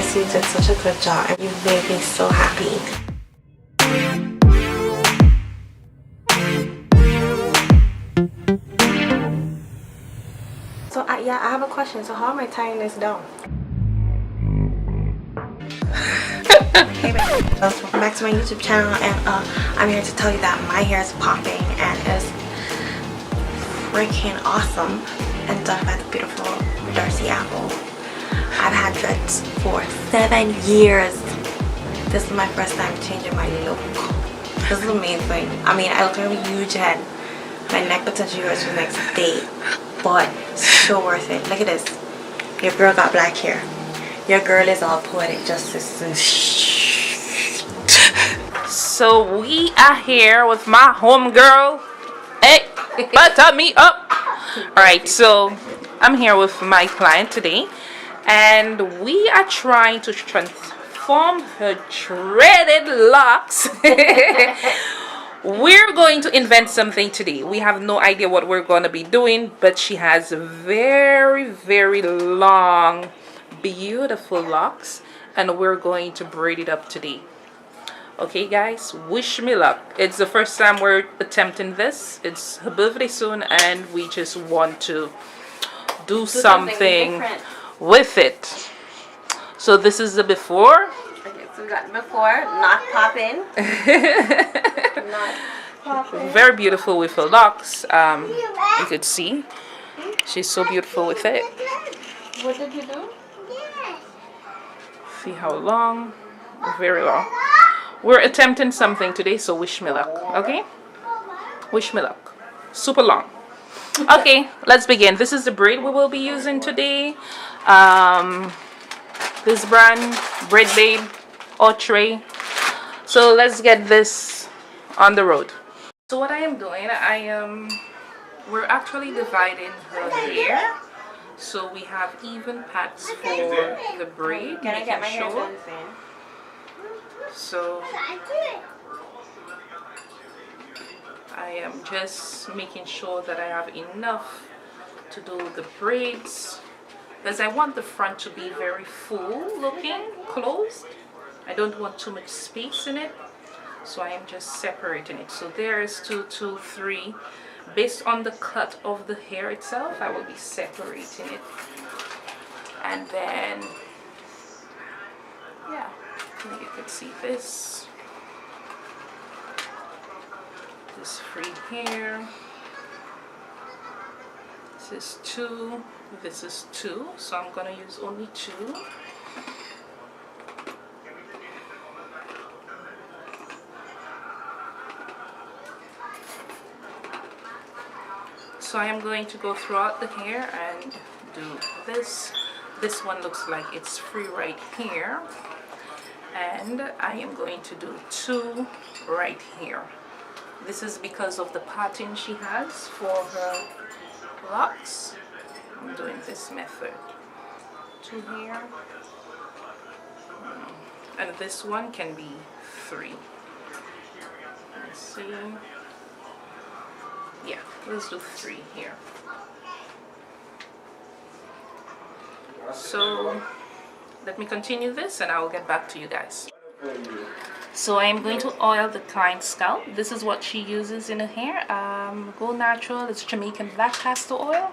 honestly, you did such a good job. You made me so happy. So yeah, I have a question. So how am I tying this down? Hey babe, welcome back to my YouTube channel, and I'm here to tell you that my hair is popping and is freaking awesome and done by the beautiful Darcy Apple. I've had dreads for 7 years. This is my first time changing my look. This is amazing. I mean, I look like a huge head. My neck potentially hurts for the next day, but so worth it. Look at this. Your girl got black hair. Your girl is all poetic justice and So we are here with my homegirl. Hey, butter me up. Alright, so I'm here with my client today, and we are trying to transform her dreaded locks. We're going to invent something today. We have no idea what we're going to be doing, but she has very, very long, beautiful locks, and we're going to braid it up today. Okay guys, wish me luck. It's the first time we're attempting this. It's her birthday soon, and we just want to do something with it. So this is the before. okay, so we got before, not popping. Not popping. Very beautiful with her locks. You could see she's so beautiful with it. What did you do? See how long? Very long. We're attempting something today, so wish me luck. Okay, wish me luck. Super long. Okay, let's begin. This is the braid we will be using today. This brand, Braid or Tray. So let's get this on the road. So what I am doing, we're actually dividing her hair, so we have even pads for the braid. Can I get my hair sure. done soon? So I am just making sure that I have enough to do the braids, because I want the front to be very full looking, closed. I don't want too much space in it, so I am just separating it. So there's 2, 2, 3. Based on the cut of the hair itself, I will be separating it. And then, yeah, you can see this free hair. This is 2, this is 2, so I'm gonna use only 2. So I am going to go throughout the hair and do this. This one looks like it's free right here, and I am going to do 2 right here. This is because of the pattern she has for her locks. I'm doing this method. 2 here, and this one can be 3. Let's see. Yeah, let's do 3 here. So let me continue this and I will get back to you guys. So I am going to oil the client's scalp. This is what she uses in her hair. Go Natural. It's Jamaican black castor oil.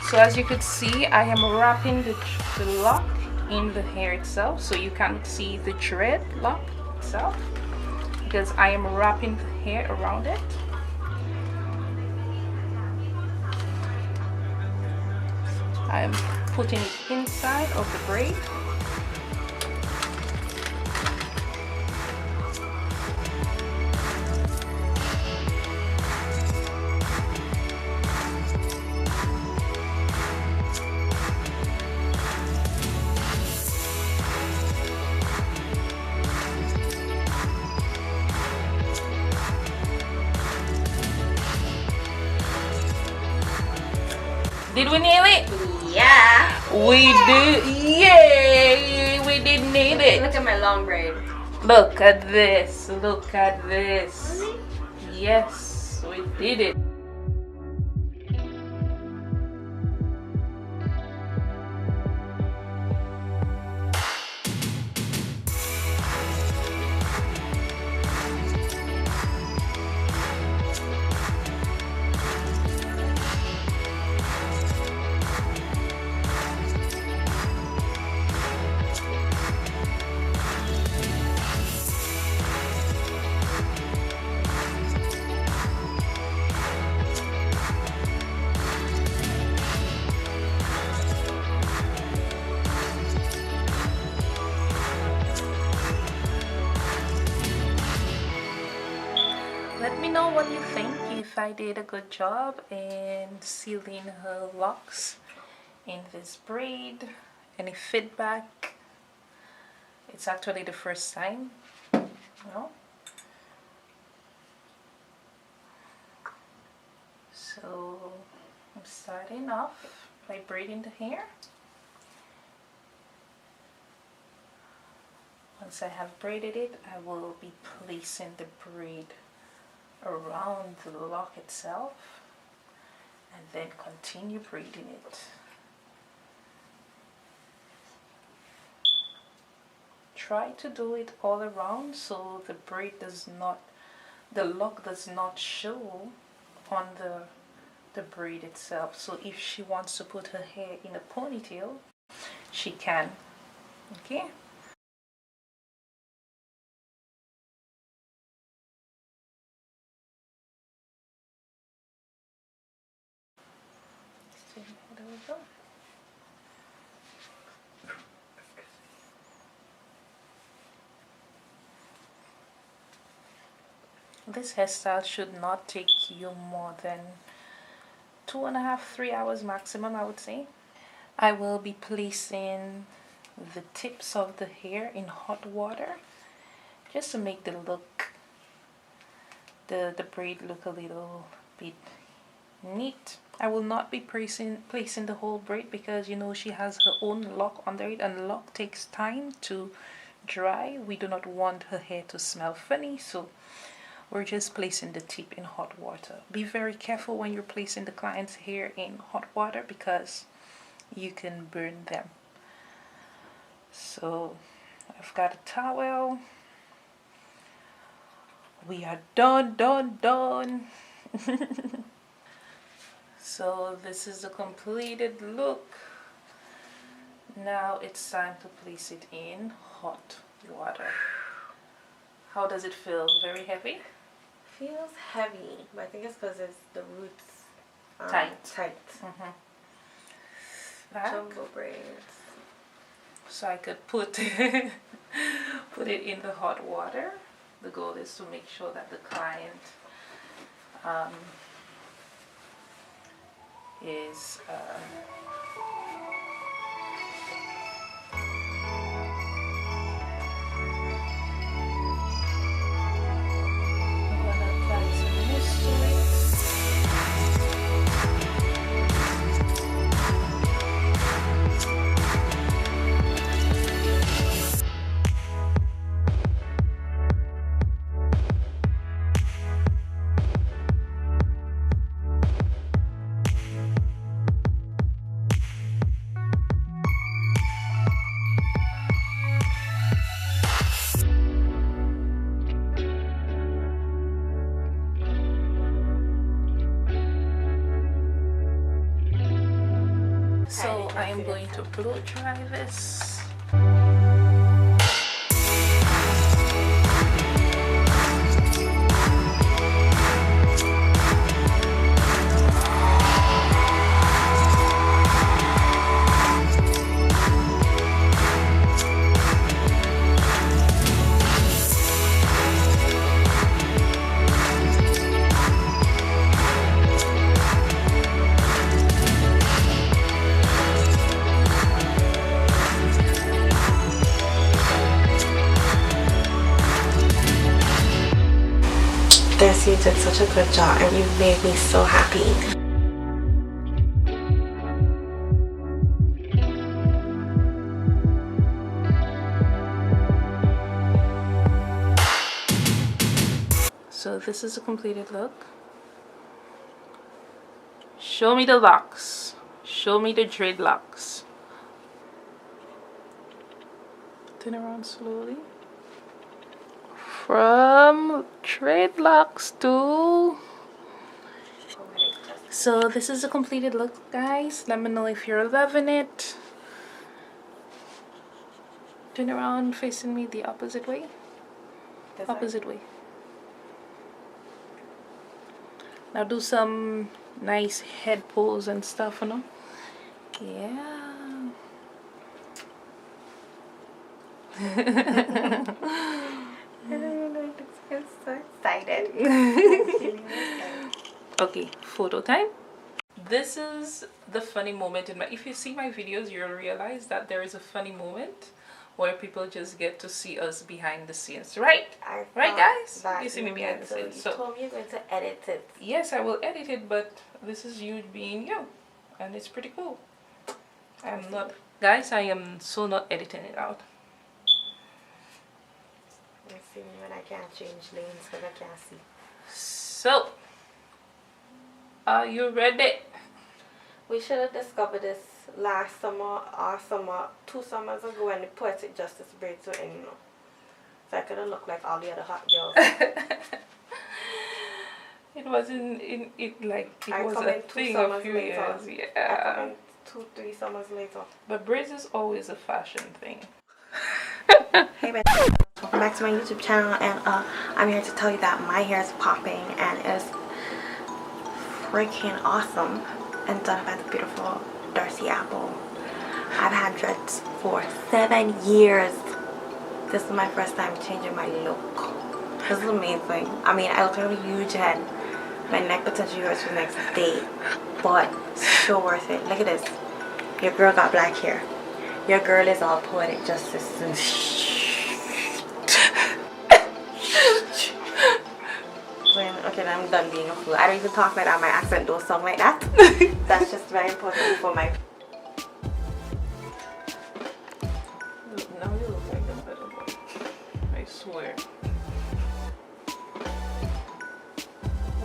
So as you could see, I am wrapping the lock in the hair itself, so you can see the dread lock itself, because I am wrapping the hair around it. I am putting it inside of the braid. Did we nail it? Yeah. We did. Yay! We did nail it. Look at my long braid. Look at this. Look at this. Yes, we did it. Let me know what you think, if I did a good job in sealing her locks in this braid. Any feedback? It's actually the first time, So I'm starting off by braiding the hair. Once I have braided it, I will be placing the braid around the lock itself and then continue braiding it. Try to do it all around so the braid does not, the lock does not show on the braid itself. So if she wants to put her hair in a ponytail, she can. Okay. There we go. This hairstyle should not take you more than 2.5–3 hours maximum, I would say. I will be placing the tips of the hair in hot water just to make the braid look a little bit neat. I will not be placing the whole braid because she has her own lock under it, and lock takes time to dry. We do not want her hair to smell funny, so we're just placing the tip in hot water. Be very careful when you're placing the client's hair in hot water because you can burn them. So I've got a towel. We are done. So this is the completed look. Now it's time to place it in hot water. How does it feel? Very heavy? Feels heavy, but I think it's because it's the roots tight. Jumbo braids. So I could put put it in the hot water. The goal is to make sure that the client is so I am going to blow dry this. You did such a good job and you made me so happy. this is a completed look. Show me the locks. Show me the DreadLocs. Turn around slowly. From DreadLocs to... So this is a completed look, guys. Let me know if you're loving it. Turn around, facing me the opposite way. Opposite way. Now do some nice head pose and stuff, you know? Yeah. I'm so excited. Okay, photo time. This is the funny moment in my... If you see my videos, you'll realize that there is a funny moment where people just get to see us behind the scenes, right? Right, guys? You see me behind the scenes. So you told me you're going to edit it. Yes, I will edit it, but this is you being you, and it's pretty cool. I'm not, guys. I am so not editing it out. You see me when I can't change lanes because I can't see. So, are you ready? We should have discovered this last summer or 2 summers ago when the Poetic Justice braids were in, you know. So I could have looked like all the other hot girls. It wasn't it was a thing a few years. Yeah. I come in 2-3 summers later. But braids is always a fashion thing. Hey, babe. Welcome back to my YouTube channel, and I'm here to tell you that my hair is popping and it's freaking awesome and done by the beautiful Darcy Apple. I've had dreads for 7 years. This is my first time changing my look. This is amazing. I mean, I look like a huge head. My neck potentially hurts for the next day, but so worth it. Look at this. Your girl got black hair. Your girl is all poetic justice and okay, I'm done being a fool. I don't even talk like that. My accent don't sound like that. That's just very important for my... Now you look like a better boy. I swear.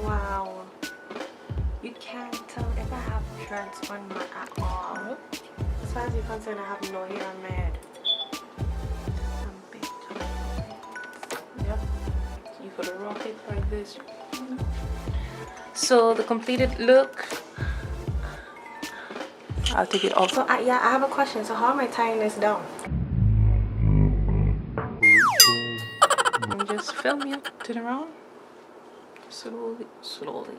Wow. You can't tell if I have dreads on my at all. Nope. As far as you're concerned, I have no hair on my head. I'm big. Yep. You gotta rock it like this. So the completed look. I'll take it off. So yeah, I have a question. So how am I tying this down? And just film you. Turn around. Slowly, slowly.